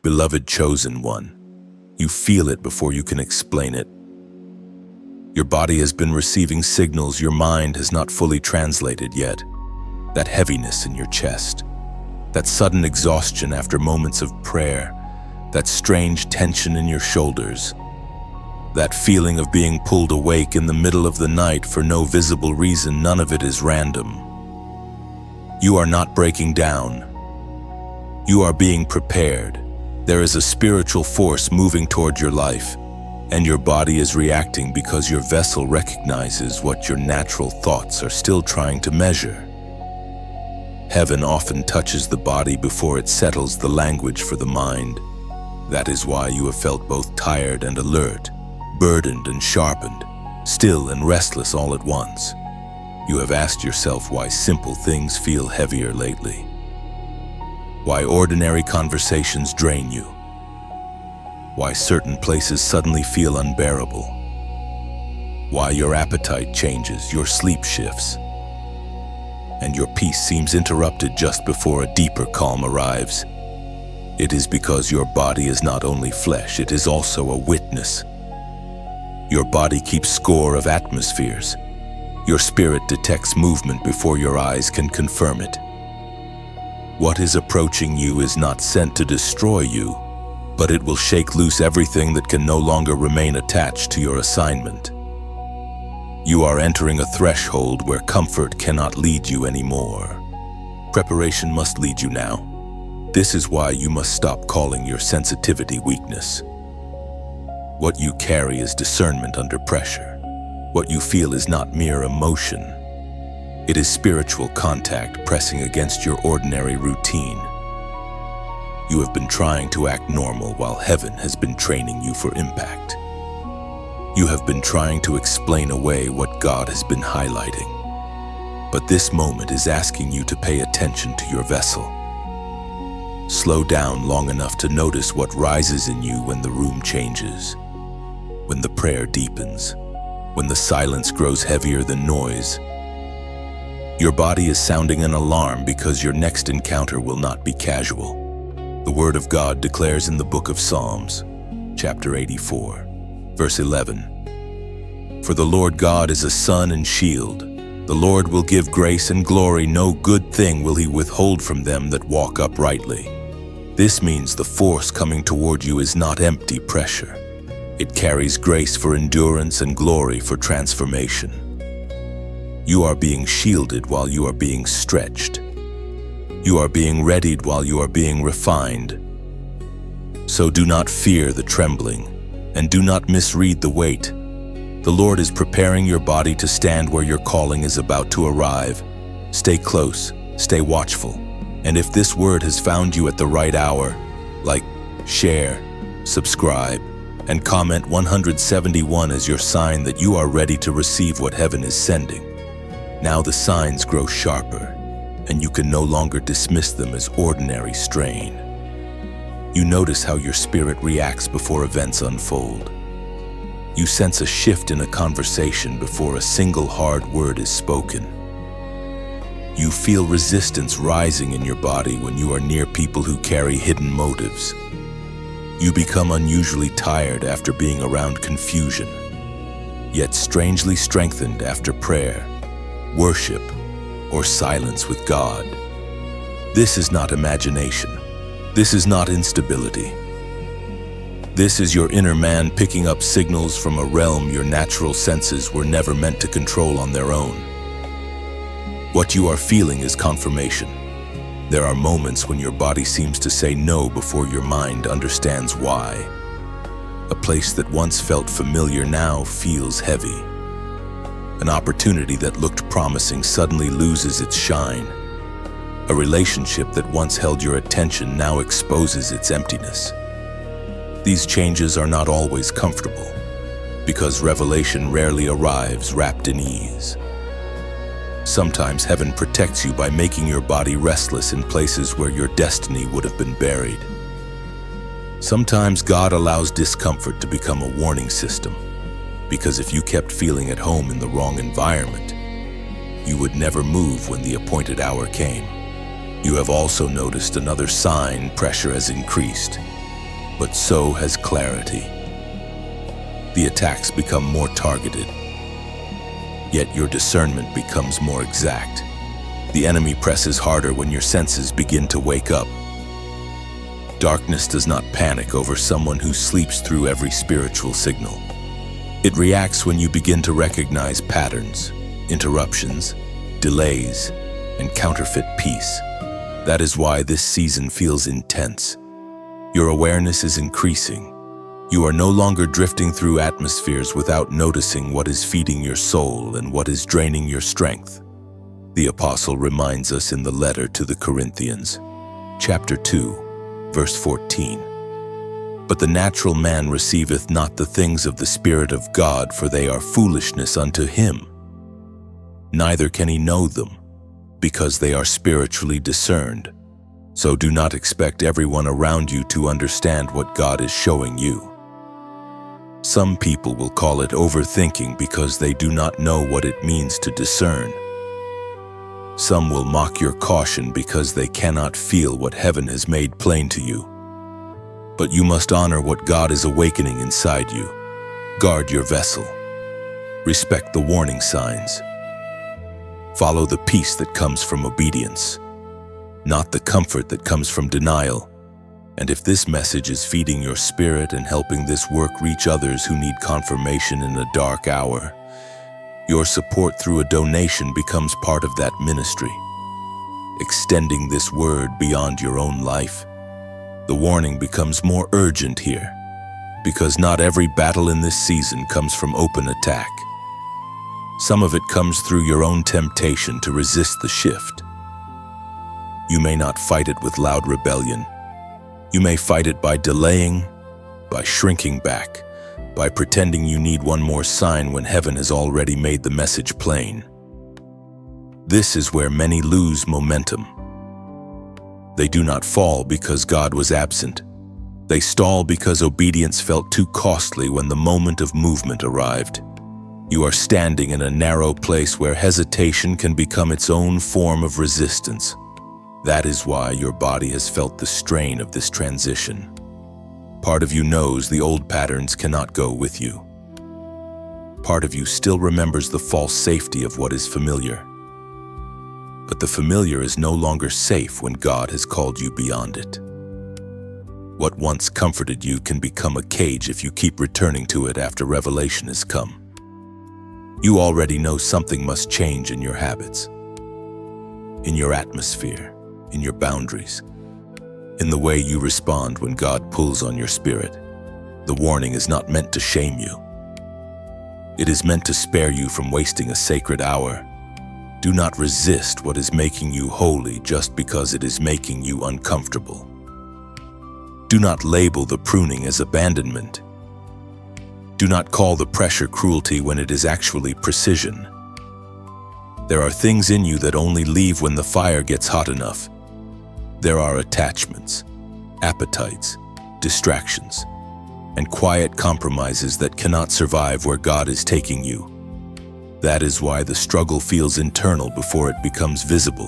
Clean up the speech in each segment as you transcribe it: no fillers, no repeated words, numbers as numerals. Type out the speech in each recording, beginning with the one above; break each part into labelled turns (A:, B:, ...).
A: beloved chosen one. You feel it before you can explain it. Your body has been receiving signals your mind has not fully translated yet. That heaviness in your chest, that sudden exhaustion after moments of prayer, that strange tension in your shoulders, that feeling of being pulled awake in the middle of the night for no visible reason. None of it is random. You are not breaking down. You are being prepared. There is a spiritual force moving toward your life, and your body is reacting because your vessel recognizes what your natural thoughts are still trying to measure. Heaven often touches the body before it settles the language for the mind. That is why you have felt both tired and alert, burdened and sharpened, still and restless all at once. You have asked yourself why simple things feel heavier lately, why ordinary conversations drain you, why certain places suddenly feel unbearable, why your appetite changes, your sleep shifts, and your peace seems interrupted just before a deeper calm arrives. It is because your body is not only flesh, it is also a witness. Your body keeps score of atmospheres. Your spirit detects movement before your eyes can confirm it. What is approaching you is not sent to destroy you, but it will shake loose everything that can no longer remain attached to your assignment. You are entering a threshold where comfort cannot lead you anymore. Preparation must lead you now. This is why you must stop calling your sensitivity weakness. What you carry is discernment under pressure. What you feel is not mere emotion. It is spiritual contact pressing against your ordinary routine. You have been trying to act normal while heaven has been training you for impact. You have been trying to explain away what God has been highlighting. But this moment is asking you to pay attention to your vessel. Slow down long enough to notice what rises in you when the room changes, when the prayer deepens, when the silence grows heavier than noise. Your body is sounding an alarm because your next encounter will not be casual. The Word of God declares in the book of Psalms, chapter 84, verse 11, "For the Lord God is a sun and shield. The Lord will give grace and glory. No good thing will he withhold from them that walk uprightly." This means the force coming toward you is not empty pressure. It carries grace for endurance and glory for transformation. You are being shielded while you are being stretched. You are being readied while you are being refined. So do not fear the trembling, and do not misread the weight. The Lord is preparing your body to stand where your calling is about to arrive. Stay close, stay watchful, and if this word has found you at the right hour, like, share, subscribe, and comment 171 as your sign that you are ready to receive what heaven is sending. Now the signs grow sharper, and you can no longer dismiss them as ordinary strain. You notice how your spirit reacts before events unfold. You sense a shift in a conversation before a single hard word is spoken. You feel resistance rising in your body when you are near people who carry hidden motives. You become unusually tired after being around confusion, yet strangely strengthened after prayer, worship, or silence with God. This is not imagination. This is not instability. This is your inner man picking up signals from a realm your natural senses were never meant to control on their own. What you are feeling is confirmation. There are moments when your body seems to say no before your mind understands why. A place that once felt familiar now feels heavy. An opportunity that looked promising suddenly loses its shine. A relationship that once held your attention now exposes its emptiness. These changes are not always comfortable, because revelation rarely arrives wrapped in ease. Sometimes heaven protects you by making your body restless in places where your destiny would have been buried. Sometimes God allows discomfort to become a warning system, because if you kept feeling at home in the wrong environment, you would never move when the appointed hour came. You have also noticed another sign: pressure has increased. but so has clarity. The attacks become more targeted, yet your discernment becomes more exact. The enemy presses harder when your senses begin to wake up. Darkness does not panic over someone who sleeps through every spiritual signal. It reacts when you begin to recognize patterns, interruptions, delays, and counterfeit peace. That is why this season feels intense. Your awareness is increasing. You are no longer drifting through atmospheres without noticing what is feeding your soul and what is draining your strength. The apostle reminds us in the letter to the Corinthians, chapter 2, verse 14. But the natural man receiveth not the things of the Spirit of God, for they are foolishness unto him. Neither can he know them, because they are spiritually discerned. So do not expect everyone around you to understand what God is showing you. Some people will call it overthinking because they do not know what it means to discern. Some will mock your caution because they cannot feel what heaven has made plain to you. But you must honor what God is awakening inside you. Guard your vessel. Respect the warning signs. Follow the peace that comes from obedience, not the comfort that comes from denial. And if this message is feeding your spirit and helping this work reach others who need confirmation in a dark hour, your support through a donation becomes part of that ministry, extending this word beyond your own life. The warning becomes more urgent here, because not every battle in this season comes from open attack. Some of it comes through your own temptation to resist the shift. You may not fight it with loud rebellion. You may fight it by delaying, by shrinking back, by pretending you need one more sign when heaven has already made the message plain. This is where many lose momentum. They do not fall because God was absent. They stall because obedience felt too costly when the moment of movement arrived. You are standing in a narrow place where hesitation can become its own form of resistance. That is why your body has felt the strain of this transition. Part of you knows the old patterns cannot go with you. Part of you still remembers the false safety of what is familiar. But the familiar is no longer safe when God has called you beyond it. What once comforted you can become a cage if you keep returning to it after revelation has come. You already know something must change in your habits, in your atmosphere, in your boundaries, in the way you respond when God pulls on your spirit. The warning is not meant to shame you. It is meant to spare you from wasting a sacred hour. Do not resist what is making you holy just because it is making you uncomfortable. Do not label the pruning as abandonment. Do not call the pressure cruelty when it is actually precision. There are things in you that only leave when the fire gets hot enough. There are attachments, appetites, distractions, and quiet compromises that cannot survive where God is taking you. That is why the struggle feels internal before it becomes visible.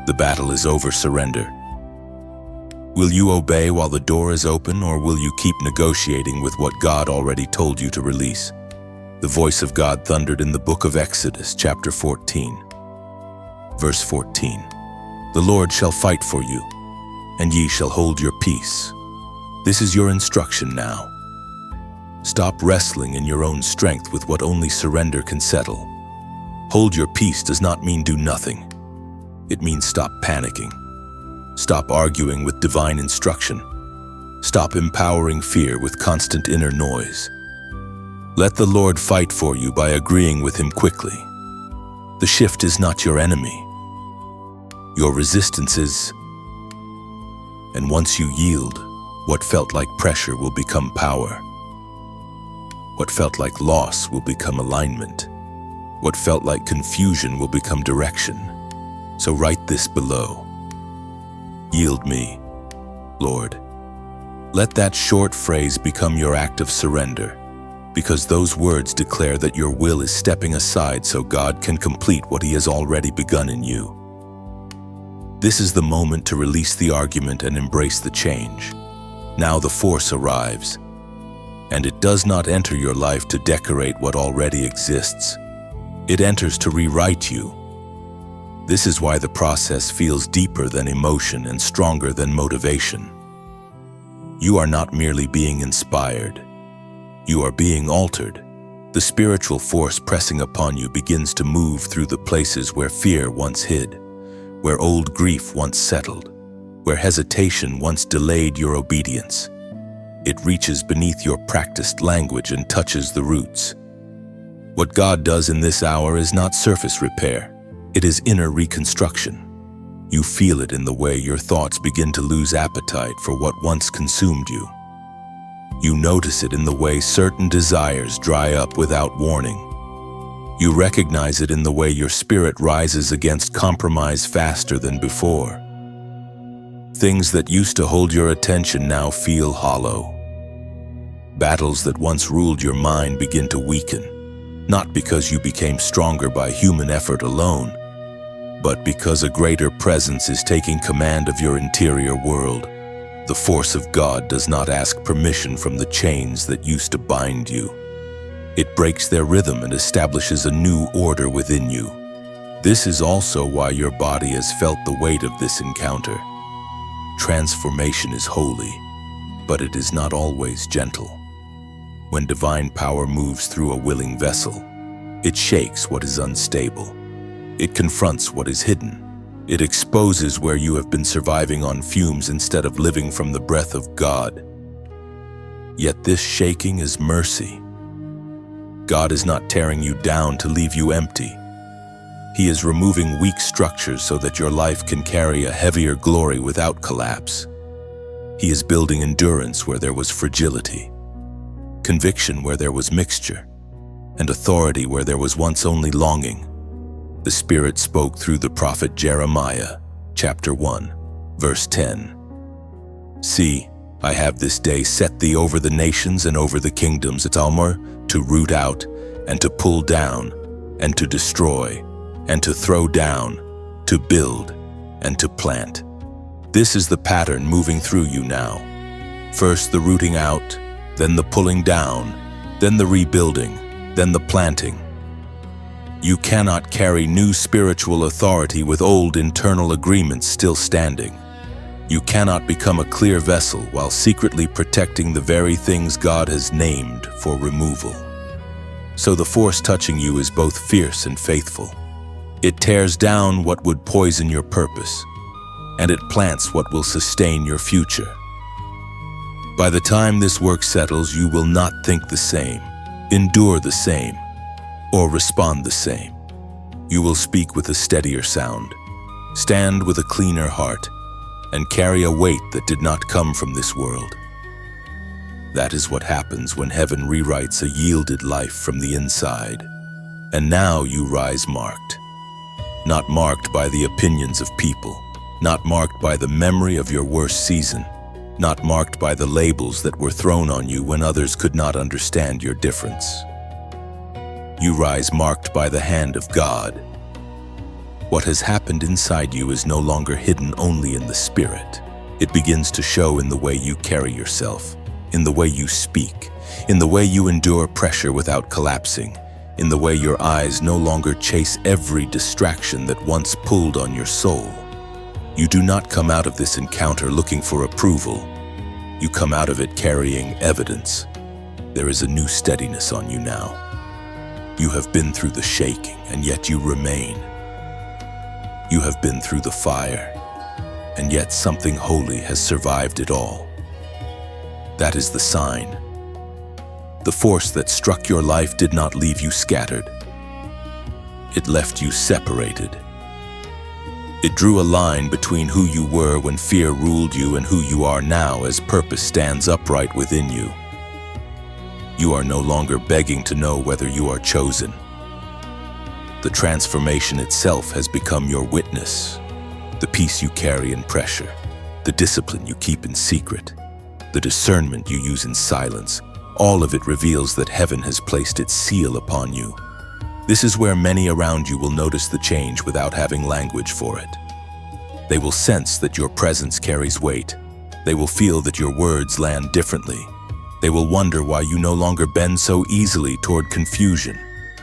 A: The battle is over surrender. Will you obey while the door is open, or will you keep negotiating with what God already told you to release? The voice of God thundered in the book of Exodus, chapter 14, verse 14. The Lord shall fight for you, and ye shall hold your peace. This is your instruction now. Stop wrestling in your own strength with what only surrender can settle. Hold your peace does not mean do nothing. It means stop panicking. Stop arguing with divine instruction. Stop empowering fear with constant inner noise. Let the Lord fight for you by agreeing with Him quickly. The shift is not your enemy. Your resistance is. And once you yield, what felt like pressure will become power. What felt like loss will become alignment. What felt like confusion will become direction. So write this below. Yield me, Lord. Let that short phrase become your act of surrender, because those words declare that your will is stepping aside so God can complete what He has already begun in you. This is the moment to release the argument and embrace the change. Now the force arrives, and it does not enter your life to decorate what already exists. It enters to rewrite you. This is why the process feels deeper than emotion and stronger than motivation. You are not merely being inspired. You are being altered. The spiritual force pressing upon you begins to move through the places where fear once hid, where old grief once settled, where hesitation once delayed your obedience. It reaches beneath your practiced language and touches the roots. What God does in this hour is not surface repair. It is inner reconstruction. You feel it in the way your thoughts begin to lose appetite for what once consumed you. You notice it in the way certain desires dry up without warning. You recognize it in the way your spirit rises against compromise faster than before. Things that used to hold your attention now feel hollow. Battles that once ruled your mind begin to weaken, not because you became stronger by human effort alone, but because a greater presence is taking command of your interior world. The force of God does not ask permission from the chains that used to bind you. It breaks their rhythm and establishes a new order within you. This is also why your body has felt the weight of this encounter. Transformation is holy, but it is not always gentle. When divine power moves through a willing vessel, it shakes what is unstable. It confronts what is hidden. It exposes where you have been surviving on fumes instead of living from the breath of God. Yet this shaking is mercy. God is not tearing you down to leave you empty. He is removing weak structures so that your life can carry a heavier glory without collapse. He is building endurance where there was fragility, conviction where there was mixture, and authority where there was once only longing. The Spirit spoke through the prophet Jeremiah, chapter 1, verse 10. See, I have this day set thee over the nations and over the kingdoms, Atalmor, to root out, and to pull down, and to destroy, and to throw down, to build, and to plant. This is the pattern moving through you now. First the rooting out, then the pulling down, then the rebuilding, then the planting. You cannot carry new spiritual authority with old internal agreements still standing. You cannot become a clear vessel while secretly protecting the very things God has named for removal. So the force touching you is both fierce and faithful. It tears down what would poison your purpose, and it plants what will sustain your future. By the time this work settles, you will not think the same, endure the same, or respond the same. You will speak with a steadier sound, stand with a cleaner heart, and carry a weight that did not come from this world. That is what happens when heaven rewrites a yielded life from the inside. And now you rise marked. Not marked by the opinions of people, not marked by the memory of your worst season, not marked by the labels that were thrown on you when others could not understand your difference. You rise marked by the hand of God. What has happened inside you is no longer hidden only in the spirit. It begins to show in the way you carry yourself, in the way you speak, in the way you endure pressure without collapsing, in the way your eyes no longer chase every distraction that once pulled on your soul. You do not come out of this encounter looking for approval. You come out of it carrying evidence. There is a new steadiness on you now. You have been through the shaking, and yet you remain. You have been through the fire, and yet something holy has survived it all. That is the sign. The force that struck your life did not leave you scattered. It left you separated. It drew a line between who you were when fear ruled you and who you are now as purpose stands upright within you. You are no longer begging to know whether you are chosen. The transformation itself has become your witness. The peace you carry in pressure, the discipline you keep in secret, the discernment you use in silence, all of it reveals that heaven has placed its seal upon you. This is where many around you will notice the change without having language for it. They will sense that your presence carries weight, They will feel that your words land differently. They will wonder why you no longer bend so easily toward confusion,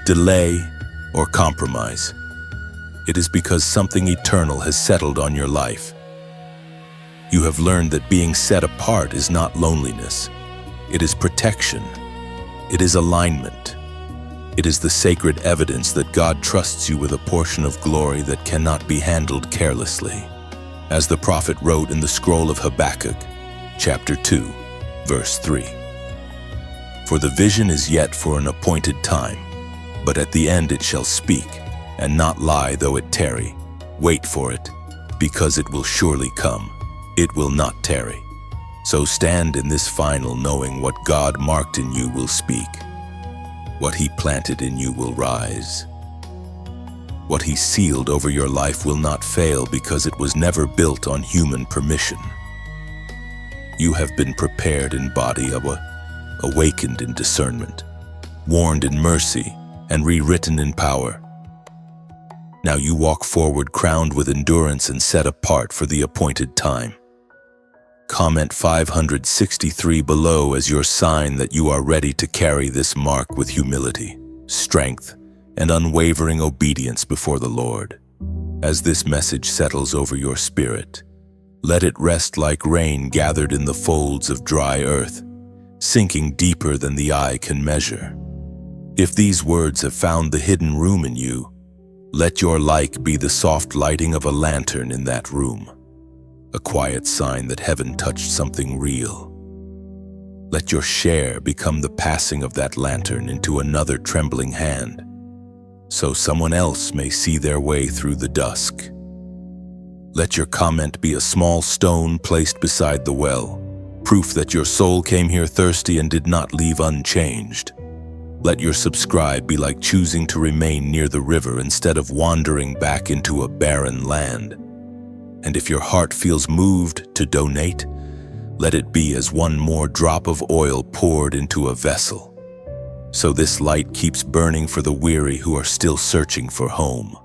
A: delay, or compromise. It is because something eternal has settled on your life. You have learned that being set apart is not loneliness. It is protection. It is alignment. It is the sacred evidence that God trusts you with a portion of glory that cannot be handled carelessly. As the prophet wrote in the scroll of Habakkuk, chapter 2, verse 3. For the vision is yet for an appointed time, but at the end it shall speak, and not lie though it tarry. Wait for it, because it will surely come. It will not tarry. So stand in this final knowing what God marked in you will speak. What He planted in you will rise. What He sealed over your life will not fail because it was never built on human permission. You have been prepared in body, awakened in discernment, warned in mercy, and rewritten in power. Now you walk forward crowned with endurance and set apart for the appointed time. Comment 563 below as your sign that you are ready to carry this mark with humility, strength, and unwavering obedience before the Lord. As this message settles over your spirit, let it rest like rain gathered in the folds of dry earth, sinking deeper than the eye can measure. If these words have found the hidden room in you, let your like be the soft lighting of a lantern in that room, a quiet sign that heaven touched something real. Let your share become the passing of that lantern into another trembling hand, so someone else may see their way through the dusk. Let your comment be a small stone placed beside the well, proof that your soul came here thirsty and did not leave unchanged. Let your subscribe be like choosing to remain near the river instead of wandering back into a barren land. And if your heart feels moved to donate, let it be as one more drop of oil poured into a vessel, so this light keeps burning for the weary who are still searching for home.